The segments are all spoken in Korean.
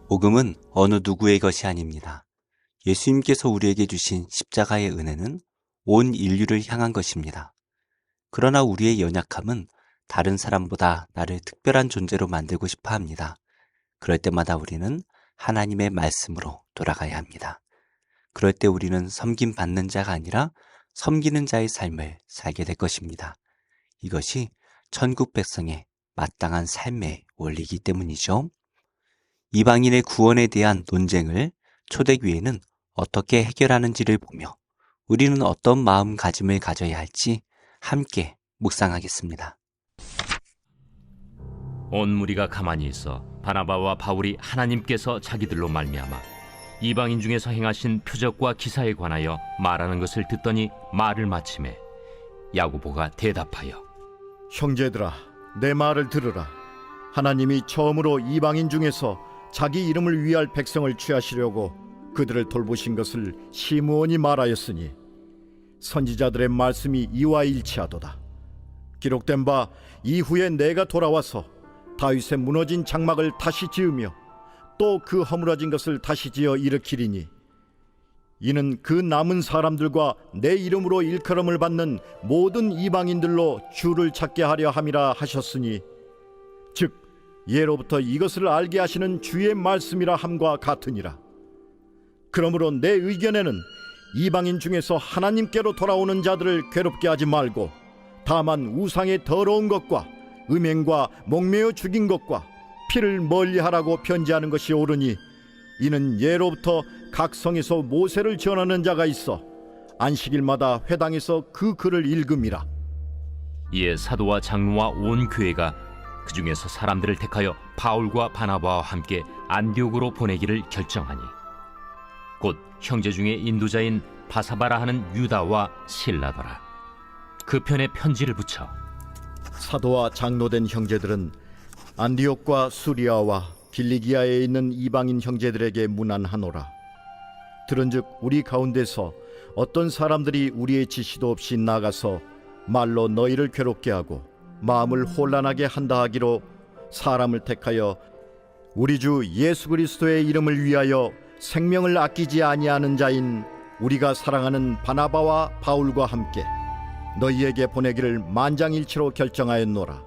복음은 어느 누구의 것이 아닙니다. 예수님께서 우리에게 주신 십자가의 은혜는 온 인류를 향한 것입니다. 그러나 우리의 연약함은 다른 사람보다 나를 특별한 존재로 만들고 싶어 합니다. 그럴 때마다 우리는 하나님의 말씀으로 돌아가야 합니다. 그럴 때 우리는 섬김받는 자가 아니라 섬기는 자의 삶을 살게 될 것입니다. 이것이 천국 백성의 마땅한 삶의 원리이기 때문이죠. 이방인의 구원에 대한 논쟁을 초대교회는 어떻게 해결하는지를 보며 우리는 어떤 마음가짐을 가져야 할지 함께 묵상하겠습니다. 온 무리가 가만히 있어 바나바와 바울이 하나님께서 자기들로 말미암아 이방인 중에서 행하신 표적과 기사에 관하여 말하는 것을 듣더니 말을 마치매 야고보가 대답하여 형제들아, 내 말을 들으라. 하나님이 처음으로 이방인 중에서 자기 이름을 위할 백성을 취하시려고 그들을 돌보신 것을 시므온이 말하였으니 선지자들의 말씀이 이와 일치하도다. 기록된 바 이후에 내가 돌아와서 다윗의 무너진 장막을 다시 지으며 또 그 허물어진 것을 다시 지어 일으키리니 이는 그 남은 사람들과 내 이름으로 일컬음을 받는 모든 이방인들로 주를 찾게 하려 함이라 하셨으니 즉 예로부터 이것을 알게 하시는 주의 말씀이라 함과 같으니라. 그러므로 내 의견에는 이방인 중에서 하나님께로 돌아오는 자들을 괴롭게 하지 말고 다만 우상의 더러운 것과 음행과 목매어 죽인 것과 피를 멀리하라고 편지하는 것이 옳으니 이는 예로부터 각 성에서 모세를 전하는 자가 있어 안식일마다 회당에서 그 글을 읽음이라. 이에 사도와 장로와 온 교회가 그 중에서 사람들을 택하여 바울과 바나바와 함께 안디옥으로 보내기를 결정하니 곧 형제 중에 인도자인 바사바라 하는 유다와 실라더라. 그 편에 편지를 붙여 사도와 장로된 형제들은 안디옥과 수리아와 길리기아에 있는 이방인 형제들에게 문안하노라. 들은즉 우리 가운데서 어떤 사람들이 우리의 지시도 없이 나가서 말로 너희를 괴롭게 하고 마음을 혼란하게 한다 하기로 사람을 택하여 우리 주 예수 그리스도의 이름을 위하여 생명을 아끼지 아니하는 자인 우리가 사랑하는 바나바와 바울과 함께 너희에게 보내기를 만장일치로 결정하였노라.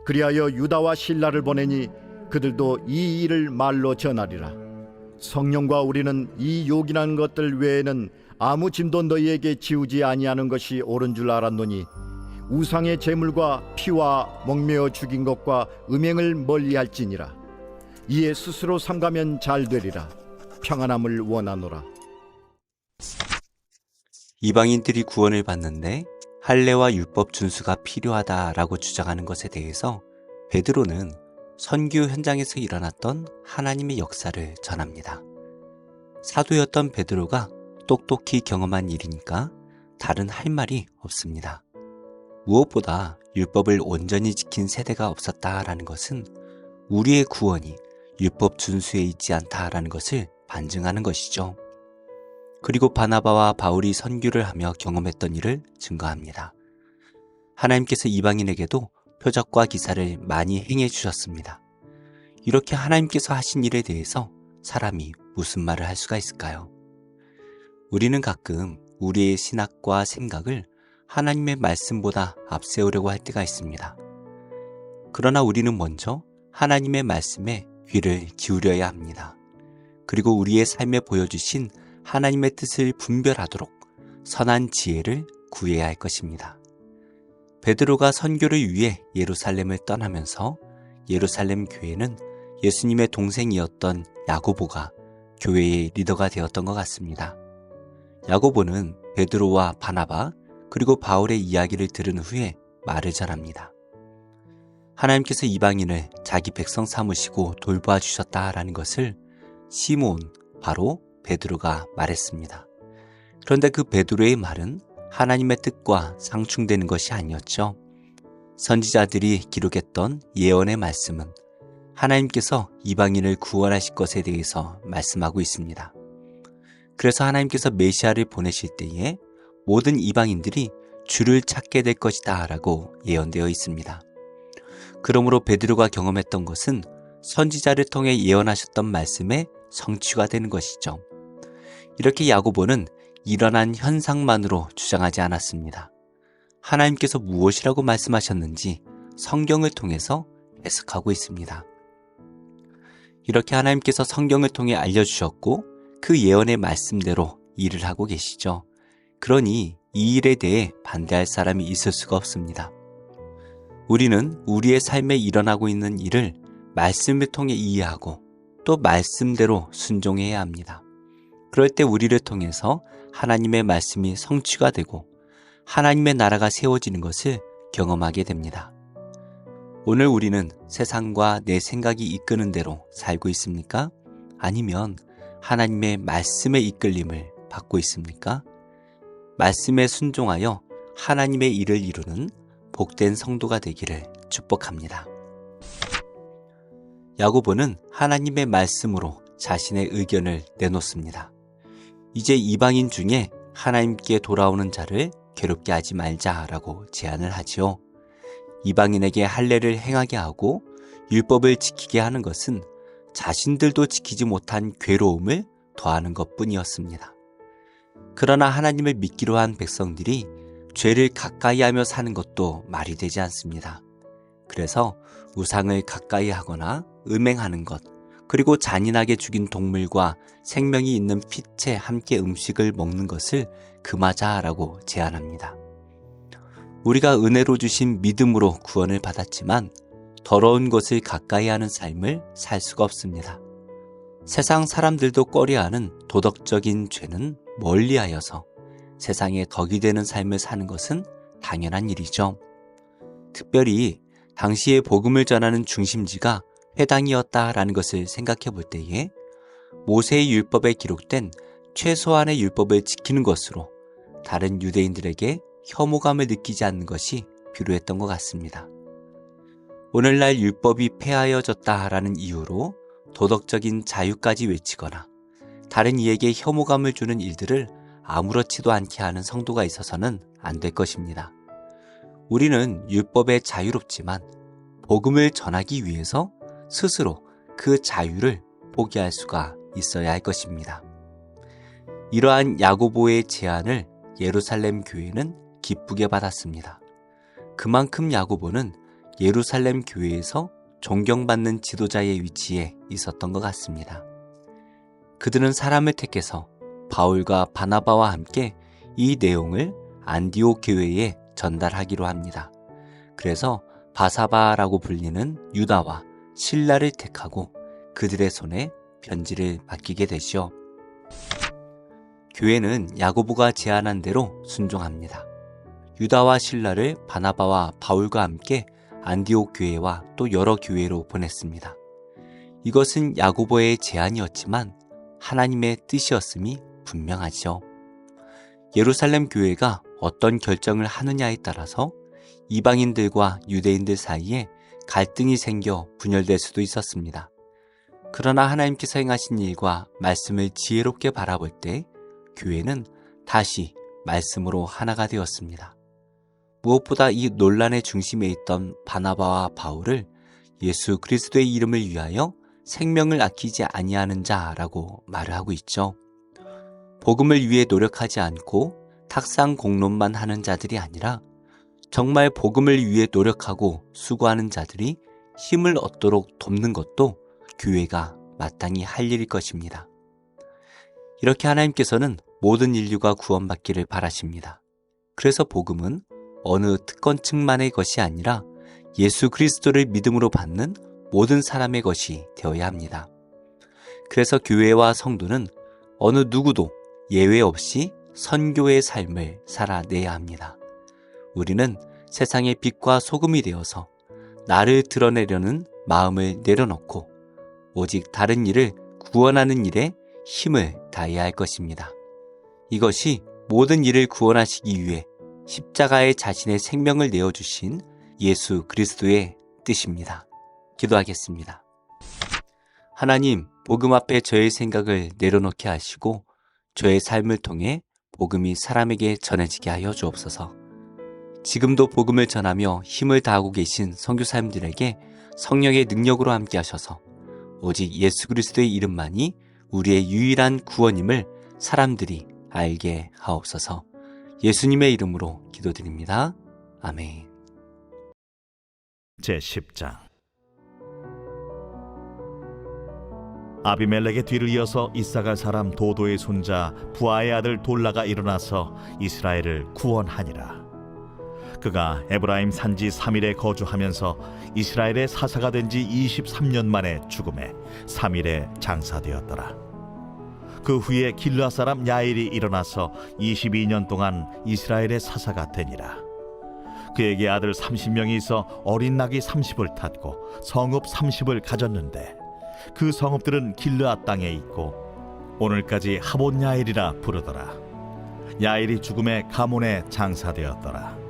그리하여 유다와 실라를 보내니 그들도 이 일을 말로 전하리라. 성령과 우리는 이 요긴한 것들 외에는 아무 짐도 너희에게 지우지 아니하는 것이 옳은 줄 알았노니 우상의 제물과 피와 목매어 죽인 것과 음행을 멀리할지니라. 이에 스스로 삼가면 잘 되리라. 평안함을 원하노라. 이방인들이 구원을 받는데 할례와 율법 준수가 필요하다라고 주장하는 것에 대해서 베드로는 선교 현장에서 일어났던 하나님의 역사를 전합니다. 사도였던 베드로가 똑똑히 경험한 일이니까 다른 할 말이 없습니다. 무엇보다 율법을 온전히 지킨 세대가 없었다라는 것은 우리의 구원이 율법 준수에 있지 않다라는 것을 반증하는 것이죠. 그리고 바나바와 바울이 선교를 하며 경험했던 일을 증거합니다. 하나님께서 이방인에게도 표적과 기사를 많이 행해 주셨습니다. 이렇게 하나님께서 하신 일에 대해서 사람이 무슨 말을 할 수가 있을까요? 우리는 가끔 우리의 신학과 생각을 하나님의 말씀보다 앞세우려고 할 때가 있습니다. 그러나 우리는 먼저 하나님의 말씀에 귀를 기울여야 합니다. 그리고 우리의 삶에 보여주신 하나님의 뜻을 분별하도록 선한 지혜를 구해야 할 것입니다. 베드로가 선교를 위해 예루살렘을 떠나면서 예루살렘 교회는 예수님의 동생이었던 야고보가 교회의 리더가 되었던 것 같습니다. 야고보는 베드로와 바나바 그리고 바울의 이야기를 들은 후에 말을 전합니다. 하나님께서 이방인을 자기 백성 삼으시고 돌보아 주셨다라는 것을 시몬, 바로 베드로가 말했습니다. 그런데 그 베드로의 말은 하나님의 뜻과 상충되는 것이 아니었죠. 선지자들이 기록했던 예언의 말씀은 하나님께서 이방인을 구원하실 것에 대해서 말씀하고 있습니다. 그래서 하나님께서 메시아를 보내실 때에 모든 이방인들이 주를 찾게 될 것이다 라고 예언되어 있습니다. 그러므로 베드로가 경험했던 것은 선지자를 통해 예언하셨던 말씀의 성취가 되는 것이죠. 이렇게 야고보는 일어난 현상만으로 주장하지 않았습니다. 하나님께서 무엇이라고 말씀하셨는지 성경을 통해서 해석하고 있습니다. 이렇게 하나님께서 성경을 통해 알려주셨고 그 예언의 말씀대로 일을 하고 계시죠. 그러니 이 일에 대해 반대할 사람이 있을 수가 없습니다. 우리는 우리의 삶에 일어나고 있는 일을 말씀을 통해 이해하고 또 말씀대로 순종해야 합니다. 그럴 때 우리를 통해서 하나님의 말씀이 성취가 되고 하나님의 나라가 세워지는 것을 경험하게 됩니다. 오늘 우리는 세상과 내 생각이 이끄는 대로 살고 있습니까? 아니면 하나님의 말씀의 이끌림을 받고 있습니까? 말씀에 순종하여 하나님의 일을 이루는 복된 성도가 되기를 축복합니다. 야고보는 하나님의 말씀으로 자신의 의견을 내놓습니다. 이제 이방인 중에 하나님께 돌아오는 자를 괴롭게 하지 말자라고 제안을 하지요. 이방인에게 할례를 행하게 하고 율법을 지키게 하는 것은 자신들도 지키지 못한 괴로움을 더하는 것뿐이었습니다. 그러나 하나님을 믿기로 한 백성들이 죄를 가까이하며 사는 것도 말이 되지 않습니다. 그래서 우상을 가까이 하거나 음행하는 것, 그리고 잔인하게 죽인 동물과 생명이 있는 피채 함께 음식을 먹는 것을 금하자라고 제안합니다. 우리가 은혜로 주신 믿음으로 구원을 받았지만 더러운 것을 가까이 하는 삶을 살 수가 없습니다. 세상 사람들도 꺼려하는 도덕적인 죄는 멀리하여서 세상에 덕이 되는 삶을 사는 것은 당연한 일이죠. 특별히 당시의 복음을 전하는 중심지가 회당이었다라는 것을 생각해 볼 때에 모세의 율법에 기록된 최소한의 율법을 지키는 것으로 다른 유대인들에게 혐오감을 느끼지 않는 것이 필요했던 것 같습니다. 오늘날 율법이 폐하여졌다라는 이유로 도덕적인 자유까지 외치거나 다른 이에게 혐오감을 주는 일들을 아무렇지도 않게 하는 성도가 있어서는 안 될 것입니다. 우리는 율법에 자유롭지만 복음을 전하기 위해서 스스로 그 자유를 포기할 수가 있어야 할 것입니다. 이러한 야고보의 제안을 예루살렘 교회는 기쁘게 받았습니다. 그만큼 야고보는 예루살렘 교회에서 존경받는 지도자의 위치에 있었던 것 같습니다. 그들은 사람을 택해서 바울과 바나바와 함께 이 내용을 안디옥 교회에 전달하기로 합니다. 그래서 바사바라고 불리는 유다와 실라를 택하고 그들의 손에 편지를 맡기게 되죠. 교회는 야고보가 제안한 대로 순종합니다. 유다와 실라를 바나바와 바울과 함께 안디옥 교회와 또 여러 교회로 보냈습니다. 이것은 야고보의 제안이었지만 하나님의 뜻이었음이 분명하죠. 예루살렘 교회가 어떤 결정을 하느냐에 따라서 이방인들과 유대인들 사이에 갈등이 생겨 분열될 수도 있었습니다. 그러나 하나님께서 행하신 일과 말씀을 지혜롭게 바라볼 때 교회는 다시 말씀으로 하나가 되었습니다. 무엇보다 이 논란의 중심에 있던 바나바와 바울을 예수 그리스도의 이름을 위하여 생명을 아끼지 아니하는 자라고 말을 하고 있죠. 복음을 위해 노력하지 않고 탁상 공론만 하는 자들이 아니라 정말 복음을 위해 노력하고 수고하는 자들이 힘을 얻도록 돕는 것도 교회가 마땅히 할 일일 것입니다. 이렇게 하나님께서는 모든 인류가 구원받기를 바라십니다. 그래서 복음은 어느 특권층만의 것이 아니라 예수 그리스도를 믿음으로 받는 모든 사람의 것이 되어야 합니다. 그래서 교회와 성도는 어느 누구도 예외 없이 선교의 삶을 살아내야 합니다. 우리는 세상의 빛과 소금이 되어서 나를 드러내려는 마음을 내려놓고 오직 다른 이를 구원하는 일에 힘을 다해야 할 것입니다. 이것이 모든 일을 구원하시기 위해 십자가에 자신의 생명을 내어주신 예수 그리스도의 뜻입니다. 기도하겠습니다. 하나님, 복음 앞에 저의 생각을 내려놓게 하시고 저의 삶을 통해 복음이 사람에게 전해지게 하여 주옵소서. 지금도 복음을 전하며 힘을 다하고 계신 선교사님들에게 성령의 능력으로 함께 하셔서 오직 예수 그리스도의 이름만이 우리의 유일한 구원임을 사람들이 알게 하옵소서. 예수님의 이름으로 기도드립니다. 아멘. 제10장. 아비멜렉의 뒤를 이어서 이사갈 사람 도도의 손자 부하의 아들 돌라가 일어나서 이스라엘을 구원하니라. 그가 에브라임 산지 3일에 거주하면서 이스라엘의 사사가 된 지 23년 만에 죽음에 3일에 장사되었더라. 그 후에 길르앗 사람 야일이 일어나서 22년 동안 이스라엘의 사사가 되니라. 그에게 아들 30명이 있어 어린 낙이 30을 탔고 성읍 30을 가졌는데 그 성읍들은 길르앗 땅에 있고 오늘까지 하본 야일이라 부르더라. 야일이 죽음에 가몬에 장사되었더라.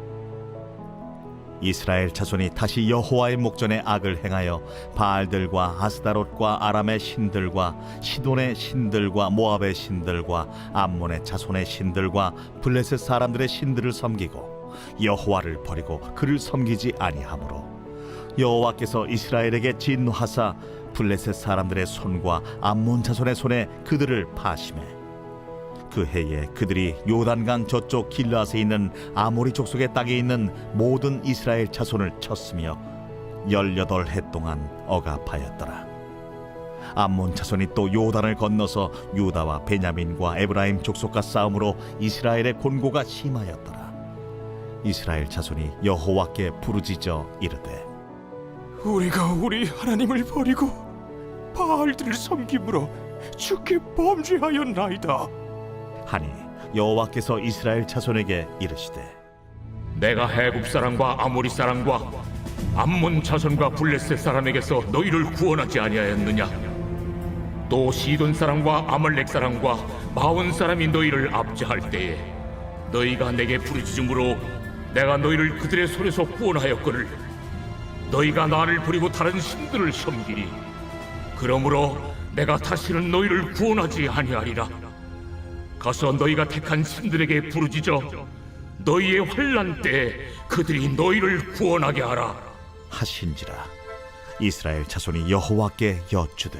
이스라엘 자손이 다시 여호와의 목전에 악을 행하여 바알들과 아스다롯과 아람의 신들과 시돈의 신들과 모압의 신들과 암몬의 자손의 신들과 블레셋 사람들의 신들을 섬기고 여호와를 버리고 그를 섬기지 아니하므로 여호와께서 이스라엘에게 진노하사 블레셋 사람들의 손과 암몬 자손의 손에 그들을 파심해 그 해에 그들이 요단강 저쪽 길르앗에 있는 아모리 족속의 땅에 있는 모든 이스라엘 자손을 쳤으며 18해 동안 억압하였더라. 암몬 자손이 또 요단을 건너서 유다와 베냐민과 에브라임 족속과 싸움으로 이스라엘의 곤고가 심하였더라. 이스라엘 자손이 여호와께 부르짖어 이르되 우리가 우리 하나님을 버리고 바알들을 섬김으로 주께 범죄하였나이다. 하니 여호와께서 이스라엘 자손에게 이르시되 내가 해굽 사람과 아모리 사람과 암몬 자손과 블레셋 사람에게서 너희를 구원하지 아니하였느냐? 또 시돈 사람과 아말렉 사람과 마온 사람이 너희를 압제할 때에 너희가 내게 부르짖음으로 내가 너희를 그들의 손에서 구원하였거늘 너희가 나를 버리고 다른 신들을 섬기니 그러므로 내가 다시는 너희를 구원하지 아니하리라. 가서 너희가 택한 신들에게 부르짖어 너희의 환난 때에 그들이 너희를 구원하게 하라 하신지라. 이스라엘 자손이 여호와께 여쭈되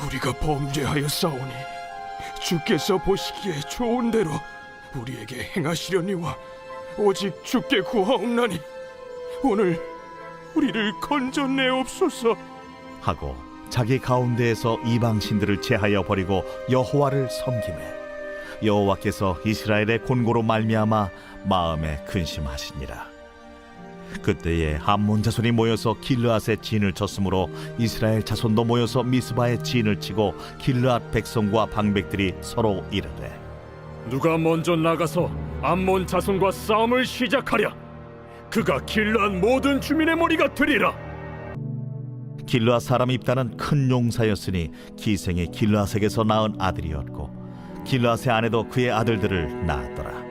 우리가 범죄하였사오니 주께서 보시기에 좋은 대로 우리에게 행하시려니와 오직 주께 구하옵나니 오늘 우리를 건져내옵소서 하고 자기 가운데에서 이방 신들을 제하여 버리고 여호와를 섬기매 여호와께서 이스라엘의 곤고로 말미암아 마음에 근심하시니라. 그때에 암몬 자손이 모여서 길르앗에 진을 쳤으므로 이스라엘 자손도 모여서 미스바에 진을 치고 길르앗 백성과 방백들이 서로 이르되 누가 먼저 나가서 암몬 자손과 싸움을 시작하랴. 그가 길르앗 모든 주민의 머리가 되리라. 길르앗 사람 입다는 큰 용사였으니 기생이 길르앗에게서 낳은 아들이었고 길르앗의 아내도 그의 아들들을 낳았더라.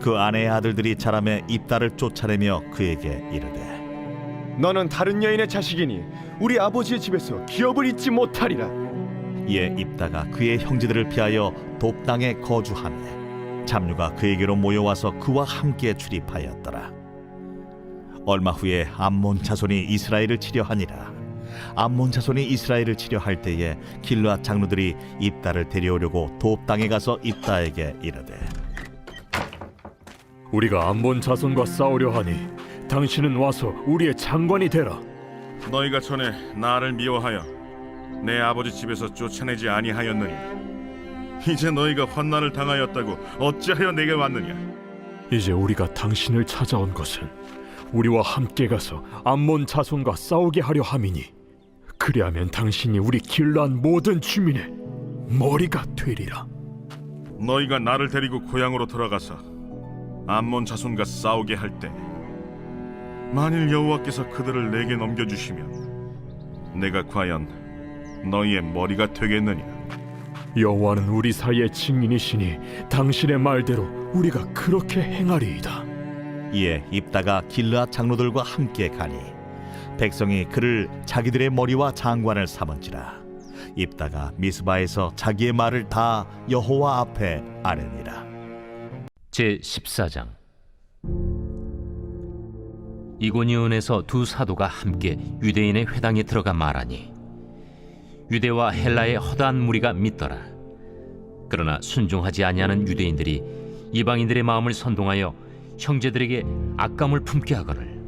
그 아내의 아들들이 자라매 입다를 쫓아내며 그에게 이르되 너는 다른 여인의 자식이니 우리 아버지의 집에서 기업을 잊지 못하리라. 이에 입다가 그의 형제들을 피하여 돕 땅에 거주하며 잡류가 그에게로 모여와서 그와 함께 출입하였더라. 얼마 후에 암몬 자손이 이스라엘을 치려하니라. 암몬 자손이 이스라엘을 치려할 때에 길르앗 장로들이 입다를 데려오려고 돕 땅에 가서 입다에게 이르되 우리가 암몬 자손과 싸우려 하니 당신은 와서 우리의 장관이 되라. 너희가 전에 나를 미워하여 내 아버지 집에서 쫓아내지 아니하였느니 이제 너희가 환난을 당하였다고 어찌하여 내게 왔느냐? 이제 우리가 당신을 찾아온 것은 우리와 함께 가서 암몬 자손과 싸우게 하려 함이니 그리하면 당신이 우리 길르앗 모든 주민의 머리가 되리라. 너희가 나를 데리고 고향으로 돌아가서 암몬 자손과 싸우게 할 때 만일 여호와께서 그들을 내게 넘겨주시면 내가 과연 너희의 머리가 되겠느냐? 여호와는 우리 사이의 증인이시니 당신의 말대로 우리가 그렇게 행하리이다. 이에 입다가 길르앗 장로들과 함께 가니 백성이 그를 자기들의 머리와 장관을 삼은지라. 입다가 미스바에서 자기의 말을 다 여호와 앞에 아뢰니라. 제14장. 이고니온에서 두 사도가 함께 유대인의 회당에 들어가 말하니 유대와 헬라의 허다한 무리가 믿더라. 그러나 순종하지 아니하는 유대인들이 이방인들의 마음을 선동하여 형제들에게 악감을 품게 하거늘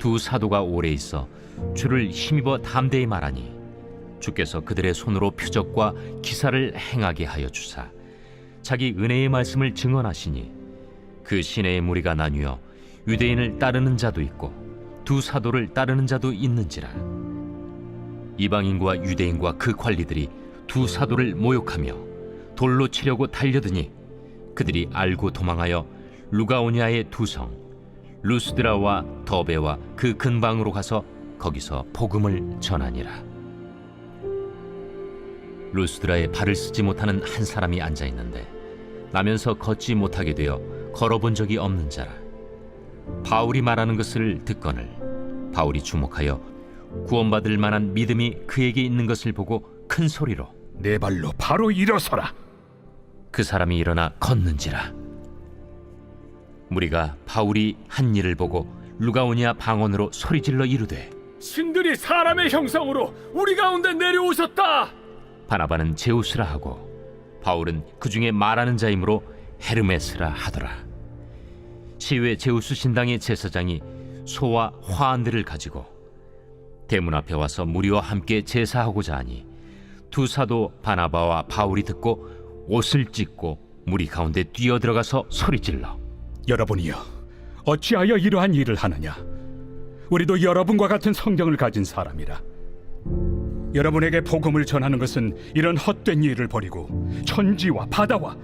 두 사도가 오래 있어 주를 힘입어 담대히 말하니 주께서 그들의 손으로 표적과 기사를 행하게 하여 주사 자기 은혜의 말씀을 증언하시니 그 시내의 무리가 나뉘어 유대인을 따르는 자도 있고 두 사도를 따르는 자도 있는지라. 이방인과 유대인과 그 관리들이 두 사도를 모욕하며 돌로 치려고 달려드니 그들이 알고 도망하여 루가오니아의 두 성 루스드라와 더베와 그 근방으로 가서 거기서 복음을 전하니라. 루스드라에 발을 쓰지 못하는 한 사람이 앉아 있는데 나면서 걷지 못하게 되어 걸어본 적이 없는 자라. 바울이 말하는 것을 듣거늘 바울이 주목하여 구원받을 만한 믿음이 그에게 있는 것을 보고 큰 소리로 내 발로 바로 일어서라. 그 사람이 일어나 걷는지라. 무리가 바울이 한 일을 보고 루가오니아 방언으로 소리질러 이르되 신들이 사람의 형상으로 우리 가운데 내려오셨다. 바나바는 제우스라 하고 바울은 그 중에 말하는 자이므로 헤르메스라 하더라. 시외 제우스 신당의 제사장이 소와 화환들을 가지고 대문 앞에 와서 무리와 함께 제사하고자 하니 두 사도 바나바와 바울이 듣고 옷을 찢고 무리 가운데 뛰어들어가서 소리질러 여러분이여, 어찌하여 이러한 일을 하느냐? 우리도 여러분과 같은 성경을 가진 사람이라. 여러분에게 복음을 전하는 것은 이런 헛된 일을 버리고 천지와 바다와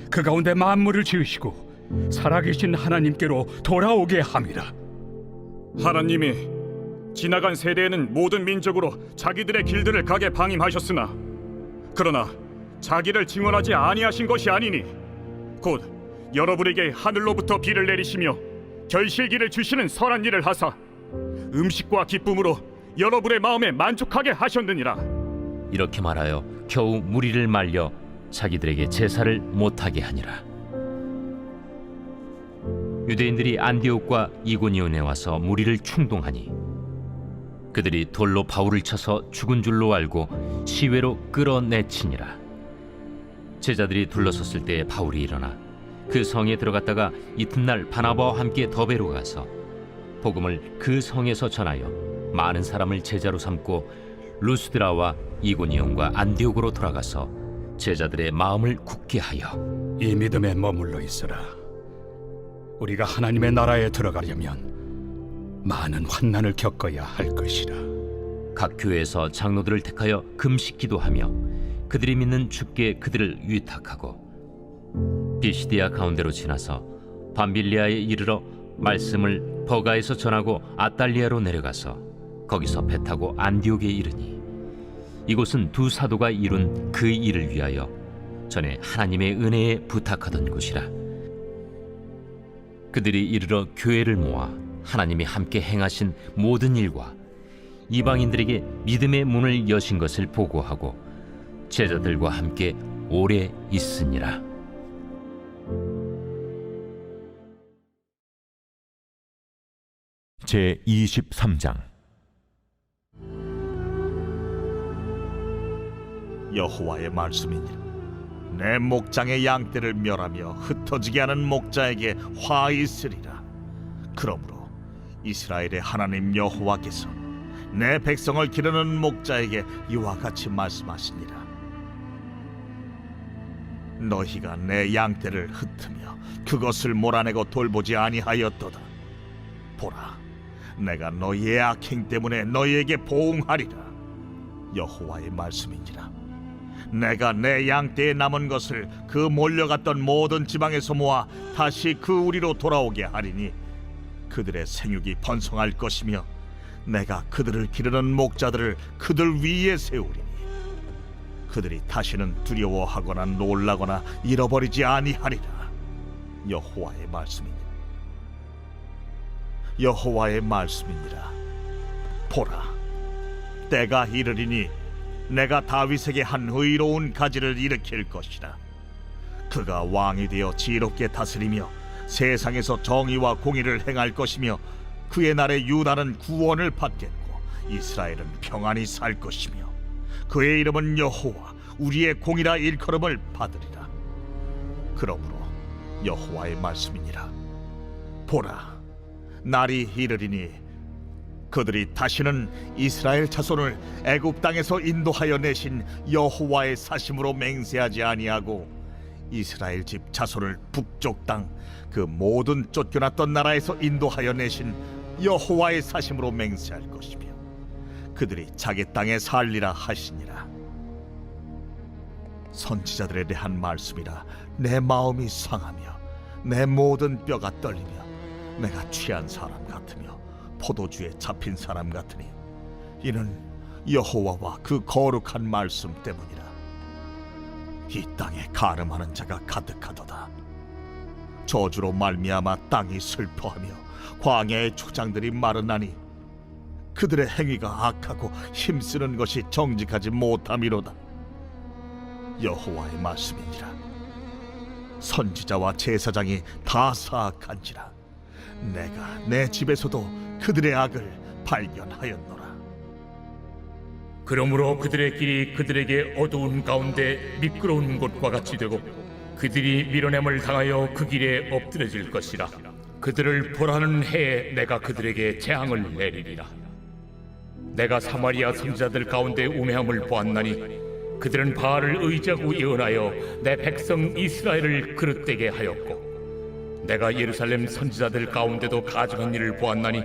그 가운데 만물을 지으시고 살아계신 하나님께로 돌아오게 함이라. 하나님이 지나간 세대에는 모든 민족으로 자기들의 길들을 가게 방임하셨으나 그러나 자기를 증언하지 아니하신 것이 아니니 곧 여러분에게 하늘로부터 비를 내리시며 결실기를 주시는 선한 일을 하사 음식과 기쁨으로 여러분의 마음에 만족하게 하셨느니라. 이렇게 말하여 겨우 무리를 말려 자기들에게 제사를 못하게 하니라. 유대인들이 안디옥과 이고니온에 와서 무리를 충동하니 그들이 돌로 바울을 쳐서 죽은 줄로 알고 시외로 끌어내치니라. 제자들이 둘러섰을 때 바울이 일어나 그 성에 들어갔다가 이튿날 바나바와 함께 더베로 가서 복음을 그 성에서 전하여 많은 사람을 제자로 삼고 루스드라와 이고니온과 안디옥으로 돌아가서 제자들의 마음을 굳게 하여 이 믿음에 머물러 있으라. 우리가 하나님의 나라에 들어가려면 많은 환난을 겪어야 할 것이라. 각 교회에서 장로들을 택하여 금식 기도하며 그들이 믿는 주께 그들을 위탁하고 비시디아 가운데로 지나서 밤빌리아에 이르러 말씀을 버가에서 전하고 아달리아로 내려가서 거기서 배 타고 안디옥에 이르니 이곳은 두 사도가 이룬 그 일을 위하여 전에 하나님의 은혜에 부탁하던 곳이라. 그들이 이르러 교회를 모아 하나님이 함께 행하신 모든 일과 이방인들에게 믿음의 문을 여신 것을 보고하고 제자들과 함께 오래 있으니라. 제 23장. 여호와의 말씀이니라. 내 목장의 양떼를 멸하며 흩어지게 하는 목자에게 화 있으리라. 그러므로 이스라엘의 하나님 여호와께서 내 백성을 기르는 목자에게 이와 같이 말씀하시니라. 너희가 내 양떼를 흩으며 그것을 몰아내고 돌보지 아니하였도다. 보라, 내가 너희의 악행 때문에 너희에게 보응하리라. 여호와의 말씀이니라. 내가 내 양떼에 남은 것을 그 몰려갔던 모든 지방에서 모아 다시 그 우리로 돌아오게 하리니 그들의 생육이 번성할 것이며 내가 그들을 기르는 목자들을 그들 위에 세우리니 그들이 다시는 두려워하거나 놀라거나 잃어버리지 아니하리라. 여호와의 말씀이니라. 여호와의 말씀이니라. 보라, 때가 이르리니 내가 다윗에게 한 의로운 가지를 일으킬 것이라. 그가 왕이 되어 지혜롭게 다스리며 세상에서 정의와 공의를 행할 것이며 그의 날에 유다는 구원을 받겠고 이스라엘은 평안히 살 것이며 그의 이름은 여호와 우리의 공이라 일컬음을 받으리라. 그러므로 여호와의 말씀이니라. 보라, 날이 이르리니 그들이 다시는 이스라엘 자손을 애굽 땅에서 인도하여 내신 여호와의 사심으로 맹세하지 아니하고 이스라엘 집 자손을 북쪽 땅 그 모든 쫓겨났던 나라에서 인도하여 내신 여호와의 사심으로 맹세할 것이며 그들이 자기 땅에 살리라 하시니라. 선지자들에 대한 말씀이라 내 마음이 상하며 내 모든 뼈가 떨리며 내가 취한 사람 같으며 포도주에 잡힌 사람 같으니 이는 여호와와 그 거룩한 말씀 때문이라. 이 땅에 가늠하는 자가 가득하도다. 저주로 말미암아 땅이 슬퍼하며 광야의 초장들이 마르나니 그들의 행위가 악하고 힘쓰는 것이 정직하지 못함이로다. 여호와의 말씀이니라. 선지자와 제사장이 다 사악한지라 내가 내 집에서도 그들의 악을 발견하였노라. 그러므로 그들의 길이 그들에게 어두운 가운데 미끄러운 곳과 같이 되고 그들이 밀어냄을 당하여 그 길에 엎드려질 것이라. 그들을 벌하는 해에 내가 그들에게 재앙을 내리리라. 내가 사마리아 선지자들 가운데 우매함을 보았나니 그들은 바알을 의지하고 예언하여 내 백성 이스라엘을 그릇되게 하였고 내가 예루살렘 선지자들 가운데도 가증한 일을 보았나니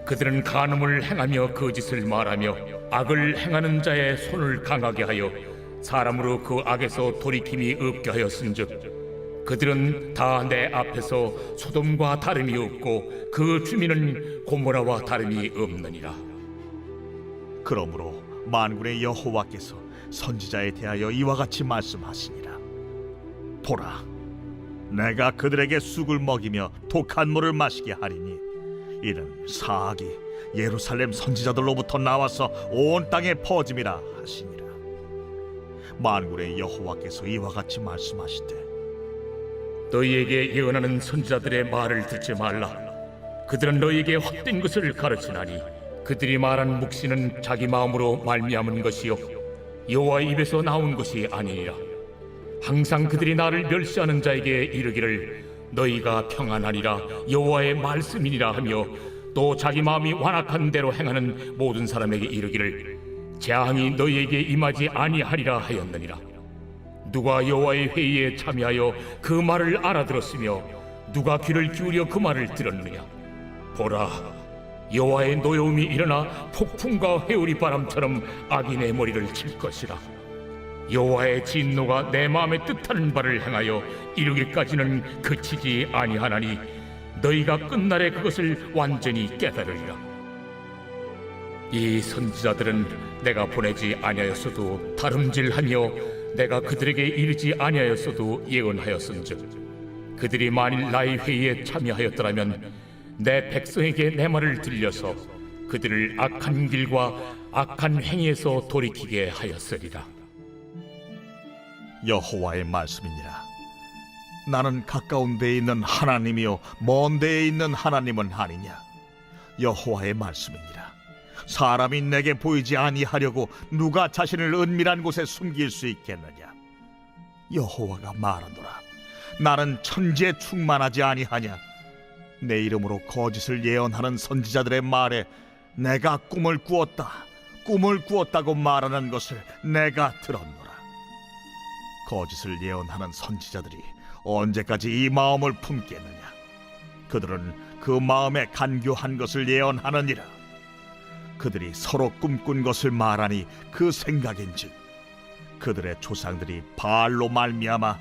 그들은 간음을 행하며 거짓을 말하며 악을 행하는 자의 손을 강하게 하여 사람으로 그 악에서 돌이킴이 없게 하였은즉 그들은 다 내 앞에서 소돔과 다름이 없고 그 주민은 고모라와 다름이 없느니라. 그러므로 만군의 여호와께서 선지자에 대하여 이와 같이 말씀하시니라. 보라, 내가 그들에게 쑥을 먹이며 독한 물을 마시게 하리니 이는 사악이 예루살렘 선지자들로부터 나와서 온 땅에 퍼짐이라 하시니라. 만군의 여호와께서 이와 같이 말씀하시되 너희에게 예언하는 선지자들의 말을 듣지 말라. 그들은 너희에게 헛된 것을 가르치나니 그들이 말한 묵시는 자기 마음으로 말미암은 것이요 여호와의 입에서 나온 것이 아니니라. 항상 그들이 나를 멸시하는 자에게 이르기를 너희가 평안하리라 여호와의 말씀이니라 하며 또 자기 마음이 완악한 대로 행하는 모든 사람에게 이르기를 재앙이 너희에게 임하지 아니하리라 하였느니라. 누가 여호와의 회의에 참여하여 그 말을 알아들었으며 누가 귀를 기울여 그 말을 들었느냐. 보라, 여호와의 노여움이 일어나 폭풍과 회오리 바람처럼 악인의 머리를 칠 것이라. 여호와의 진노가 내 마음에 뜻하는 바를 행하여 이루기까지는 그치지 아니하나니 너희가 끝날에 그것을 완전히 깨달으리라. 이 선지자들은 내가 보내지 아니하였어도 다름질하며 내가 그들에게 이르지 아니하였어도 예언하였은즉 그들이 만일 나의 회의에 참여하였더라면 내 백성에게 내 말을 들려서 그들을 악한 길과 악한 행위에서 돌이키게 하였으리라. 여호와의 말씀이니라. 나는 가까운 데에 있는 하나님이요 먼 데에 있는 하나님은 아니냐. 여호와의 말씀이니라. 사람이 내게 보이지 아니하려고 누가 자신을 은밀한 곳에 숨길 수 있겠느냐. 여호와가 말하노라. 나는 천지에 충만하지 아니하냐. 내 이름으로 거짓을 예언하는 선지자들의 말에 내가 꿈을 꾸었다고 말하는 것을 내가 들었노라. 거짓을 예언하는 선지자들이 언제까지 이 마음을 품겠느냐. 그들은 그 마음에 간교한 것을 예언하느니라. 그들이 서로 꿈꾼 것을 말하니 그 생각인즉 그들의 조상들이 바알로 말미암아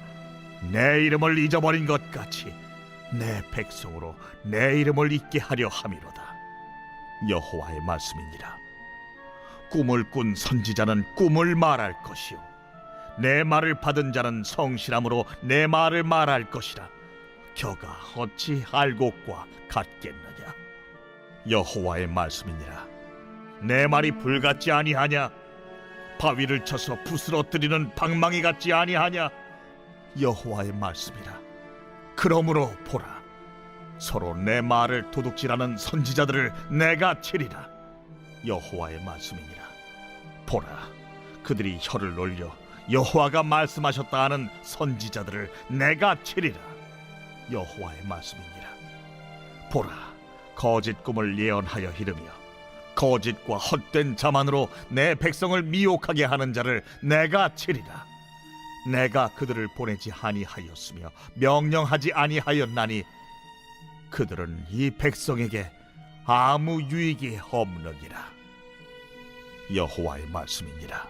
내 이름을 잊어버린 것 같이 내 백성으로 내 이름을 잊게 하려 함이로다. 여호와의 말씀이니라. 꿈을 꾼 선지자는 꿈을 말할 것이요 내 말을 받은 자는 성실함으로 내 말을 말할 것이라. 겨가 어찌 알곡과 같겠느냐. 여호와의 말씀이니라. 내 말이 불같지 아니하냐. 바위를 쳐서 부스러뜨리는 방망이 같지 아니하냐. 여호와의 말씀이라. 그러므로 보라, 서로 내 말을 도둑질하는 선지자들을 내가 치리라. 여호와의 말씀이니라. 보라, 그들이 혀를 놀려 여호와가 말씀하셨다 하는 선지자들을 내가 치리라. 여호와의 말씀이니라. 보라, 거짓 꿈을 예언하여 이르며 거짓과 헛된 자만으로 내 백성을 미혹하게 하는 자를 내가 치리라. 내가 그들을 보내지 아니하였으며 명령하지 아니하였나니 그들은 이 백성에게 아무 유익이 없느니라. 여호와의 말씀이니라.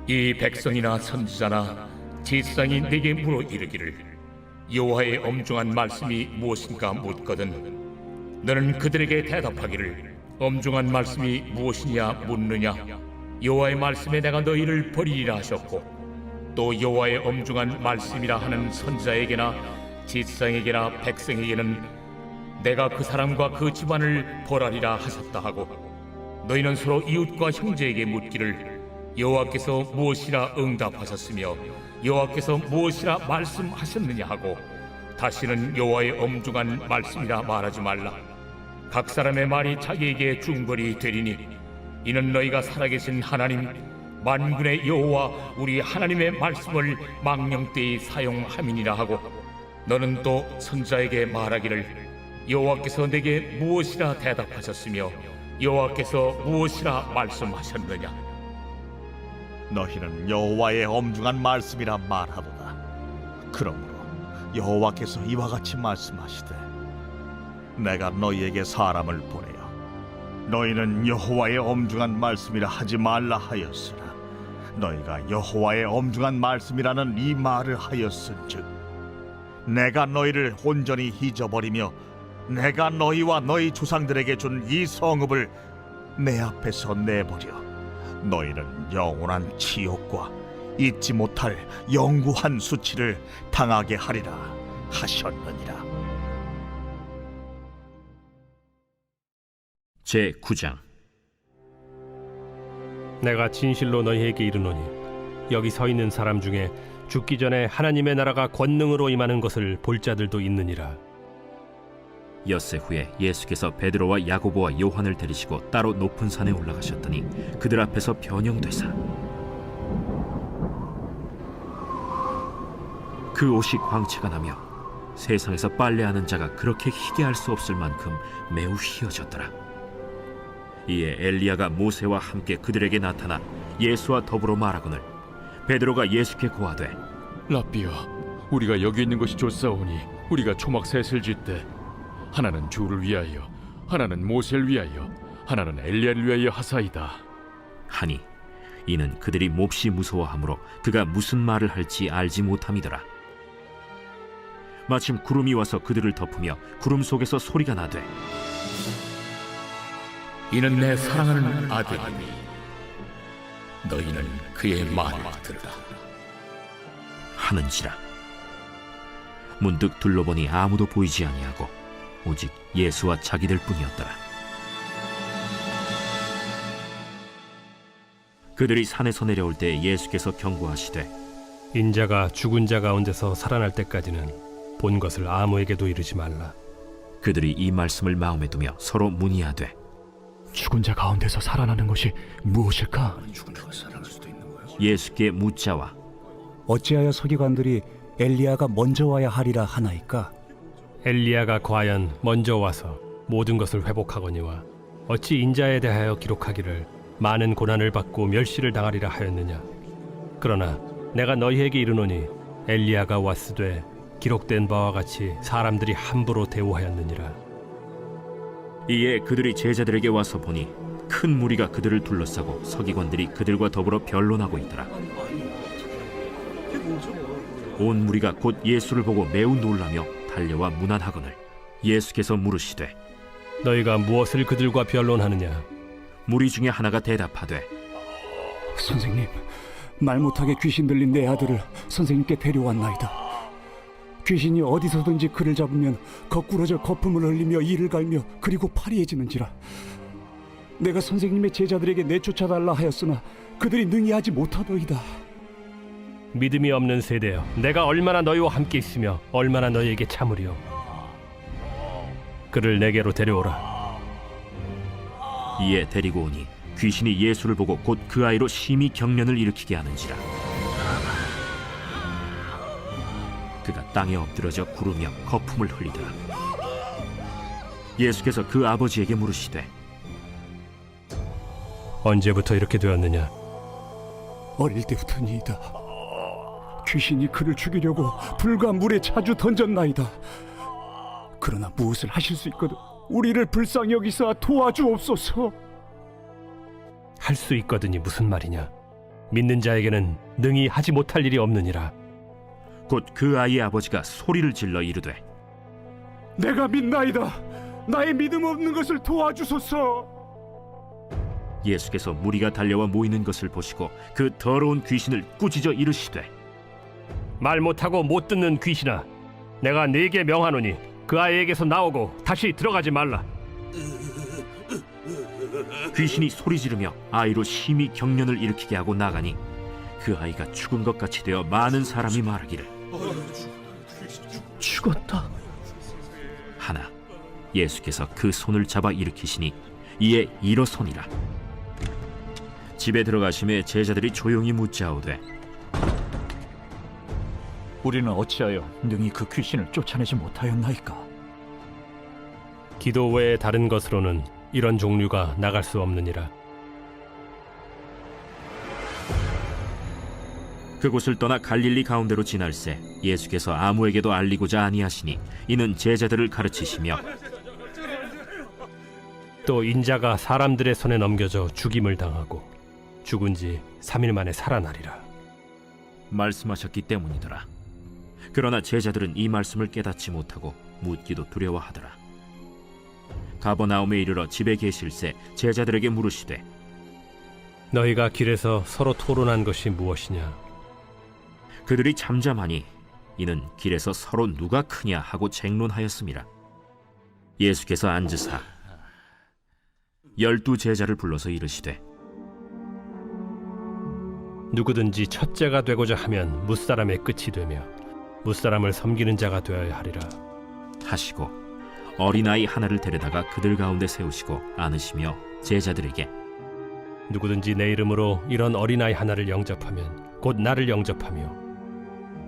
이 백성이나 선지자나 지상이 내게 물어 이르기를 여호와의 엄중한 말씀이 무엇인가 묻거든 너는 그들에게 대답하기를 엄중한 말씀이 무엇이냐 묻느냐. 여호와의 말씀에 내가 너희를 버리리라 하셨고 또 여호와의 엄중한 말씀이라 하는 선지자에게나 지상에게나 백성에게는 내가 그 사람과 그 집안을 벌하리라 하셨다 하고 너희는 서로 이웃과 형제에게 묻기를 여호와께서 무엇이라 응답하셨으며 여호와께서 무엇이라 말씀하셨느냐 하고 다시는 여호와의 엄중한 말씀이라 말하지 말라. 각 사람의 말이 자기에게 중벌이 되리니 이는 너희가 살아계신 하나님 만군의 여호와 우리 하나님의 말씀을 망령되이 사용함이니라 하고 너는 또 선지자에게 말하기를 여호와께서 내게 무엇이라 대답하셨으며 여호와께서 무엇이라 말씀하셨느냐. 너희는 여호와의 엄중한 말씀이라 말하도다. 그러므로 여호와께서 이와 같이 말씀하시되 내가 너희에게 사람을 보내어 너희는 여호와의 엄중한 말씀이라 하지 말라 하였으나 너희가 여호와의 엄중한 말씀이라는 이 말을 하였은즉 내가 너희를 온전히 잊어버리며 내가 너희와 너희 조상들에게 준 이 성읍을 내 앞에서 내버려 너희는 영원한 치욕과 잊지 못할 영구한 수치를 당하게 하리라 하셨느니라. 제9장. 내가 진실로 너희에게 이르노니 여기 서 있는 사람 중에 죽기 전에 하나님의 나라가 권능으로 임하는 것을 볼 자들도 있느니라. 엿새 후에 예수께서 베드로와 야고보와 요한을 데리시고 따로 높은 산에 올라가셨더니 그들 앞에서 변형되사 그 옷이 광채가 나며 세상에서 빨래하는 자가 그렇게 희게 할 수 없을 만큼 매우 희어졌더라. 이에 엘리야가 모세와 함께 그들에게 나타나 예수와 더불어 말하거늘 베드로가 예수께 고하되 라삐여, 우리가 여기 있는 것이 좋사오니 우리가 초막 셋을 짓되 하나는 주를 위하여, 하나는 모세를 위하여, 하나는 엘리야를 위하여 하사이다 하니 이는 그들이 몹시 무서워하므로 그가 무슨 말을 할지 알지 못함이더라. 마침 구름이 와서 그들을 덮으며 구름 속에서 소리가 나되 이는 내 사랑하는 아들이니 너희는 그의 말을 들으라 하는지라. 문득 둘러보니 아무도 보이지 아니하고 오직 예수와 자기들 뿐이었더라. 그들이 산에서 내려올 때 예수께서 경고하시되 인자가 죽은 자 가운데서 살아날 때까지는 본 것을 아무에게도 이르지 말라. 그들이 이 말씀을 마음에 두며 서로 문의하되 죽은 자 가운데서 살아나는 것이 무엇일까? 예수께 묻자와 어찌하여 서기관들이 엘리야가 먼저 와야 하리라 하나이까? 엘리야가 과연 먼저 와서 모든 것을 회복하거니와 어찌 인자에 대하여 기록하기를 많은 고난을 받고 멸시를 당하리라 하였느냐. 그러나 내가 너희에게 이르노니 엘리야가 왔으되 기록된 바와 같이 사람들이 함부로 대우하였느니라. 이에 그들이 제자들에게 와서 보니 큰 무리가 그들을 둘러싸고 서기관들이 그들과 더불어 변론하고 있더라. 온 무리가 곧 예수를 보고 매우 놀라며 달려와 문안하거늘 예수께서 물으시되 너희가 무엇을 그들과 변론하느냐. 무리 중에 하나가 대답하되 선생님, 말 못하게 귀신 들린 내 아들을 선생님께 데려왔나이다. 귀신이 어디서든지 그를 잡으면 거꾸러져 거품을 흘리며 이를 갈며 그리고 파리해지는지라. 내가 선생님의 제자들에게 내쫓아달라 하였으나 그들이 능히 하지 못하더이다. 믿음이 없는 세대여, 내가 얼마나 너희와 함께 있으며 얼마나 너희에게 참으리요. 그를 내게로 데려오라. 이에 데리고 오니 귀신이 예수를 보고 곧 그 아이로 심히 경련을 일으키게 하는지라. 그가 땅에 엎드러져 구르며 거품을 흘리더라. 예수께서 그 아버지에게 물으시되 언제부터 이렇게 되었느냐? 어릴 때부터니이다. 귀신이 그를 죽이려고 불과 물에 자주 던졌나이다. 그러나 무엇을 하실 수 있거든 우리를 불쌍히 여기사 도와주옵소서. 할 수 있거든이 무슨 말이냐? 믿는 자에게는 능히 하지 못할 일이 없느니라. 곧 그 아이의 아버지가 소리를 질러 이르되 내가 믿나이다. 나의 믿음 없는 것을 도와주소서. 예수께서 무리가 달려와 모이는 것을 보시고 그 더러운 귀신을 꾸짖어 이르시되 말 못하고 못 듣는 귀신아, 내가 네게 명하노니 그 아이에게서 나오고 다시 들어가지 말라. 귀신이 소리 지르며 아이로 심히 경련을 일으키게 하고 나가니 그 아이가 죽은 것 같이 되어 많은 사람이 말하기를 죽었다. 하나 예수께서 그 손을 잡아 일으키시니 이에 일어서니라. 집에 들어가심에 제자들이 조용히 묻자오되 우리는 어찌하여 능히 그 귀신을 쫓아내지 못하였나이까? 기도 외에 다른 것으로는 이런 종류가 나갈 수 없느니라. 그곳을 떠나 갈릴리 가운데로 지날새 예수께서 아무에게도 알리고자 아니하시니 이는 제자들을 가르치시며 또 인자가 사람들의 손에 넘겨져 죽임을 당하고 죽은 지 3일 만에 살아나리라 말씀하셨기 때문이더라. 그러나 제자들은 이 말씀을 깨닫지 못하고 묻기도 두려워하더라. 가버나움에 이르러 집에 계실새 제자들에게 물으시되 너희가 길에서 서로 토론한 것이 무엇이냐? 그들이 잠잠하니 이는 길에서 서로 누가 크냐 하고 쟁론하였음이라. 예수께서 앉으사 12 제자를 불러서 이르시되 누구든지 첫째가 되고자 하면 무사람의 끝이 되며 무사람을 섬기는 자가 되어야 하리라 하시고 어린아이 하나를 데려다가 그들 가운데 세우시고 안으시며 제자들에게 누구든지 내 이름으로 이런 어린아이 하나를 영접하면 곧 나를 영접하며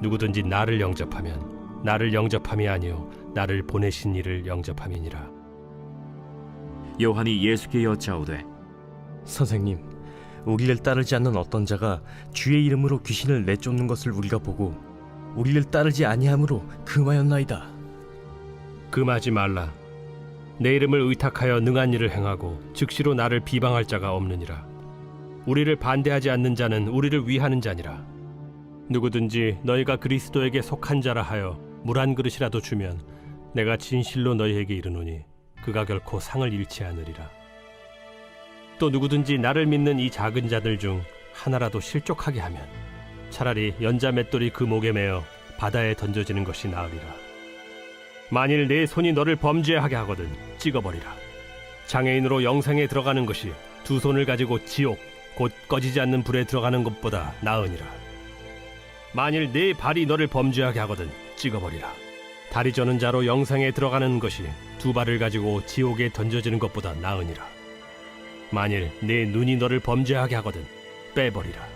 누구든지 나를 영접하면 나를 영접함이 아니요 나를 보내신 이를 영접함이니라. 요한이 예수께 여짜오되 선생님, 우리를 따르지 않는 어떤 자가 주의 이름으로 귀신을 내쫓는 것을 우리가 보고 우리를 따르지 아니함으로 금하였나이다. 금하지 말라. 내 이름을 의탁하여 능한 일을 행하고 즉시로 나를 비방할 자가 없느니라. 우리를 반대하지 않는 자는 우리를 위하는 자니라. 누구든지 너희가 그리스도에게 속한 자라 하여 물 한 그릇이라도 주면 내가 진실로 너희에게 이르노니 그가 결코 상을 잃지 않으리라. 또 누구든지 나를 믿는 이 작은 자들 중 하나라도 실족하게 하면 차라리 연자 맷돌이 그 목에 매어 바다에 던져지는 것이 나으리라. 만일 내 손이 너를 범죄하게 하거든 찍어버리라. 장애인으로 영생에 들어가는 것이 두 손을 가지고 지옥 곧 꺼지지 않는 불에 들어가는 것보다 나으니라. 만일 네 발이 너를 범죄하게 하거든 찍어버리라. 다리 저는 자로 영생에 들어가는 것이 두 발을 가지고 지옥에 던져지는 것보다 나으니라. 만일 네 눈이 너를 범죄하게 하거든 빼버리라.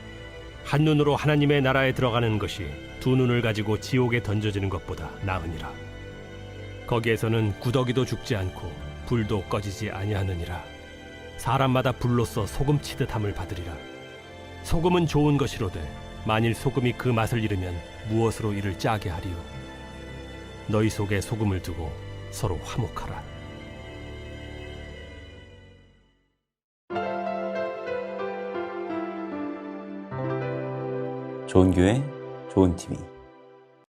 한 눈으로 하나님의 나라에 들어가는 것이 두 눈을 가지고 지옥에 던져지는 것보다 나으니라. 거기에서는 구더기도 죽지 않고 불도 꺼지지 아니하느니라. 사람마다 불로써 소금 치듯함을 받으리라. 소금은 좋은 것이로되 만일 소금이 그 맛을 잃으면 무엇으로 이를 짜게 하리요? 너희 속에 소금을 두고 서로 화목하라. 좋은 교회, 좋은 TV